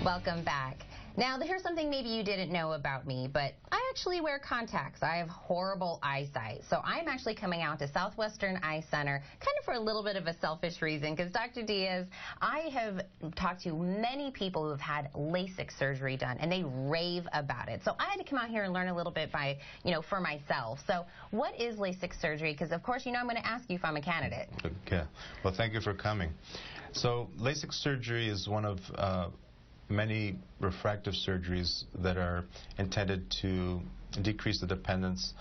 Welcome back. Now, here's something maybe you didn't know about me, but I actually wear contacts. I have horrible eyesight. So I'm actually coming out to Southwestern Eye Center kind of for a little bit of a selfish reason, because Dr. Diaz, I have talked to many people who have had LASIK surgery done, and they rave about it. So I had to come out here and learn a little bit for myself. So what is LASIK surgery? Because, of course, I'm going to ask you if I'm a candidate. Okay. Well, thank you for coming. So LASIK surgery is one of many refractive surgeries that are intended to decrease the dependence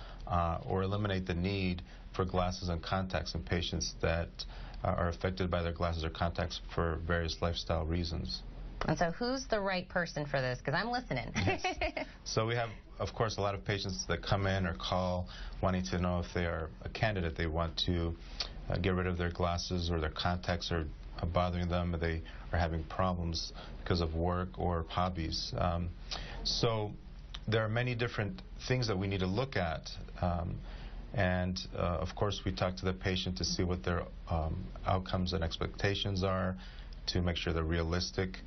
or eliminate the need for glasses and contacts in patients that are affected by their glasses or contacts for various lifestyle reasons. And so who's the right person for this? Because I'm listening. Yes. So we have, of course, a lot of patients that come in or call wanting to know if they are a candidate. They want to get rid of their glasses or their contacts are bothering them, or they are having problems because of work or hobbies. So there are many different things that we need to look at. Of course, we talk to the patient to see what their outcomes and expectations are, to make sure they're realistic.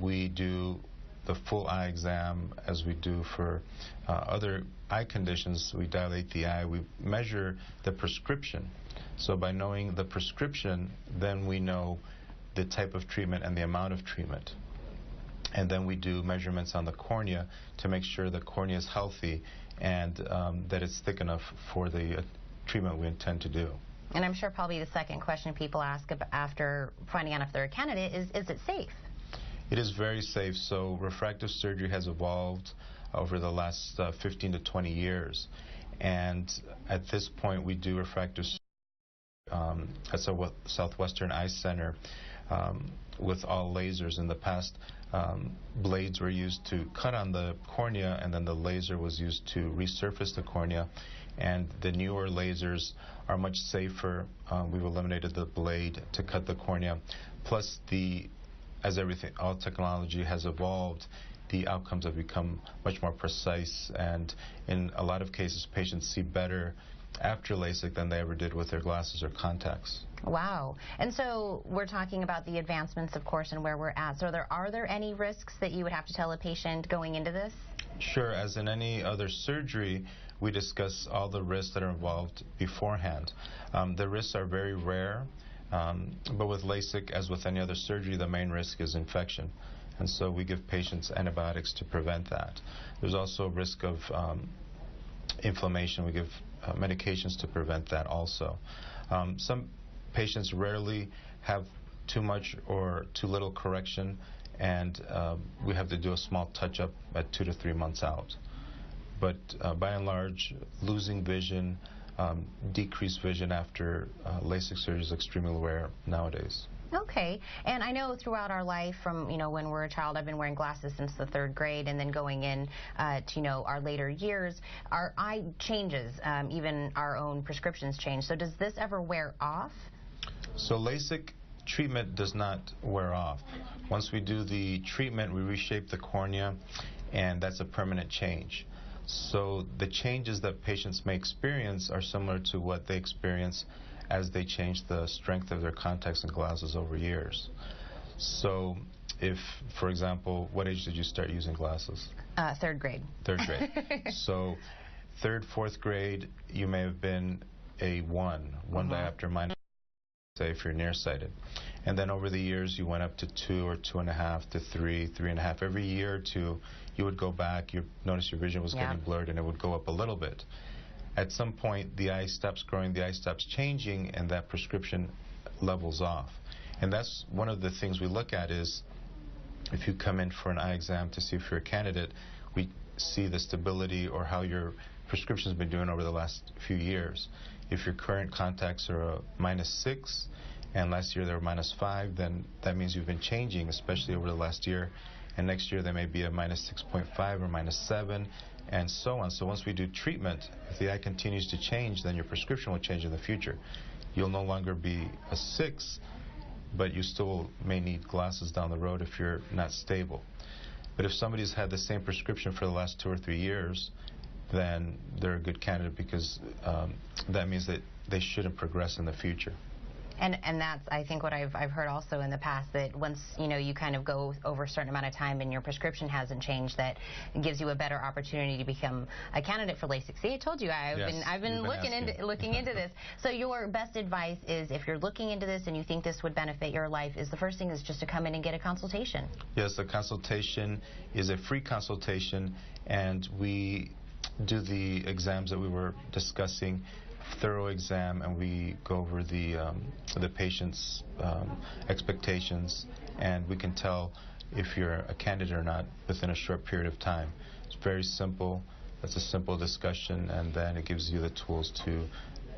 We do the full eye exam as we do for other eye conditions. We dilate the eye. We measure the prescription. So by knowing the prescription, then we know the type of treatment and the amount of treatment. And then we do measurements on the cornea to make sure the cornea is healthy and that it's thick enough for the treatment we intend to do. And I'm sure probably the second question people ask after finding out if they're a candidate is it safe? It is very safe. So refractive surgery has evolved over the last 15 to 20 years. And at this point, we do refractive surgery at Southwestern Eye Center with all lasers. In the past, blades were used to cut on the cornea, and then the laser was used to resurface the cornea. And the newer lasers are much safer. We've eliminated the blade to cut the cornea. Plus, as all technology has evolved, the outcomes have become much more precise, and in a lot of cases, patients see better after LASIK than they ever did with their glasses or contacts. Wow. And so we're talking about the advancements, of course, and where we're at. So are there any risks that you would have to tell a patient going into this? Sure. As in any other surgery, we discuss all the risks that are involved beforehand. The risks are very rare, but with LASIK, as with any other surgery, the main risk is infection. And so we give patients antibiotics to prevent that. There's also a risk of inflammation. We give medications to prevent that also. Some patients rarely have too much or too little correction, and we have to do a small touch-up at 2 to 3 months out. But by and large, losing vision, decreased vision after LASIK surgery is extremely rare nowadays. Okay. And I know throughout our life, from when we're a child, I've been wearing glasses since the 3rd grade, and then going in to our later years, our eye changes, even our own prescriptions change. So does this ever wear off? So LASIK treatment does not wear off. Once we do the treatment, we reshape the cornea, and that's a permanent change. So the changes that patients may experience are similar to what they experience as they change the strength of their contacts and glasses over years. So if, for example, what age did you start using glasses? 3rd grade. 3rd grade. So 3rd, 4th grade, you may have been a 1 diopter minus, say, if you're nearsighted. And then over the years, you went up to 2 or 2.5 to 3, 3.5. Every year or two, you would go back, you notice your vision was getting blurred, and it would go up a little bit. At some point, the eye stops growing, the eye stops changing, and that prescription levels off. And that's one of the things we look at is, if you come in for an eye exam to see if you're a candidate, we see the stability or how your prescription's been doing over the last few years. If your current contacts are a -6, and last year they were -5, then that means you've been changing, especially over the last year. And next year they may be a -6.5 or -7. And so on. So once we do treatment, if the eye continues to change, then your prescription will change in the future. You'll no longer be a 6, but you still may need glasses down the road if you're not stable. But if somebody's had the same prescription for the last 2 or 3 years, then they're a good candidate, because that means that they shouldn't progress in the future. And that's, I think, what I've heard also in the past, that once, you kind of go over a certain amount of time and your prescription hasn't changed, that it gives you a better opportunity to become a candidate for LASIK. See, I told you, I've been looking into this. So your best advice is, if you're looking into this and you think this would benefit your life, is the first thing is just to come in and get a consultation. Yes, the consultation is a free consultation, and we do the exams that we were discussing, thorough exam, and we go over the patient's expectations, and we can tell if you're a candidate or not within a short period of time. It's very simple. It's a simple discussion, and then it gives you the tools to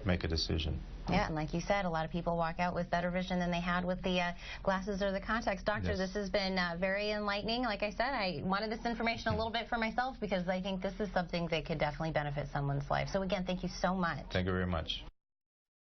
make a decision. Yeah, and like you said, a lot of people walk out with better vision than they had with the glasses or the contacts. Doctor, yes. This has been very enlightening. Like I said, I wanted this information a little bit for myself, because I think this is something that could definitely benefit someone's life. So again, thank you so much. Thank you very much.